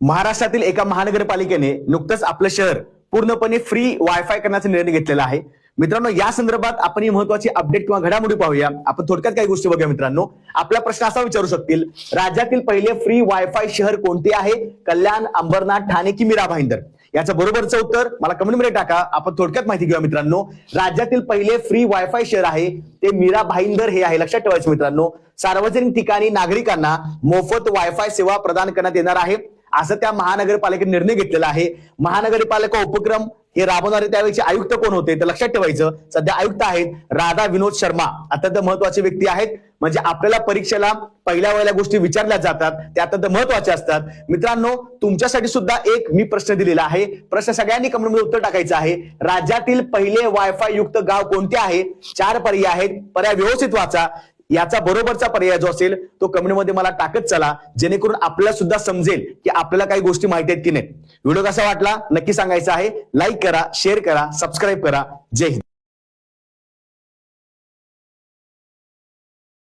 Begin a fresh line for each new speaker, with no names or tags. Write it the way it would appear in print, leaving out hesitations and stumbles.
महाराष्ट्रातील एका महानगरपालिकेने नुकतंच आपलं शहर पूर्णपणे फ्री वायफाय करण्याचा निर्णय घेतलेला आहे। मित्रांनो, या संदर्भात आपण ही महत्त्वाची अपडेट किंवा घडामोडी पाहूया। आपण थोडक्यात काही गोष्टी बघूया। मित्रांनो, आपला प्रश्न असा विचारू शकतील, राज्यातील पहिले फ्री वायफाय शहर कोणते आहे? कल्याण, अंबरनाथ, ठाणे की मीरा भाईंदर? याचं बरोबरचं उत्तर मला कमेंटमध्ये टाका। आपण थोडक्यात माहिती घेऊया। मित्रांनो, राज्यातील पहिले फ्री वायफाय शहर आहे ते मीरा भाईंदर हे आहे। लक्षात ठेवायचं मित्रांनो, सार्वजनिक ठिकाणी नागरिकांना मोफत वायफाय सेवा प्रदान करण्यात येणार आहे, असं त्या महानगरपालिकेने निर्णय घेतलेला आहे। महानगरपालिका उपक्रम हे राबवणारे त्यावेळेचे आयुक्त कोण होते तर लक्षात ठेवायचं, सध्या आयुक्त आहेत राधा विनोद शर्मा। अत्यंत महत्वाचे व्यक्ती आहेत, म्हणजे आपल्याला परीक्षेला पहिल्या वेळेला गोष्टी विचारल्या जातात त्या अत्यंत महत्वाच्या असतात। मित्रांनो, तुमच्यासाठी सुद्धा एक मी प्रश्न दिलेला आहे। प्रश्न सगळ्यांनी कमेंटमध्ये उत्तर टाकायचं आहे। राज्यातील पहिले वायफाय युक्त गाव कोणते आहे? 4 पर्याय आहेत, पर्याय व्यवस्थित वाचा। याचा बरोबरचा पर्याय जो असेल तो कमेंटमध्ये मला टाकत चला, जेणेकरून आपल्याला सुद्धा समजेल की आपल्याला काही गोष्टी माहिती आहेत की नाही। व्हिडिओ कसा वाटला नक्की सांगायचा आहे। लाईक करा, शेअर करा, सबस्क्राईब करा। जय हिंद।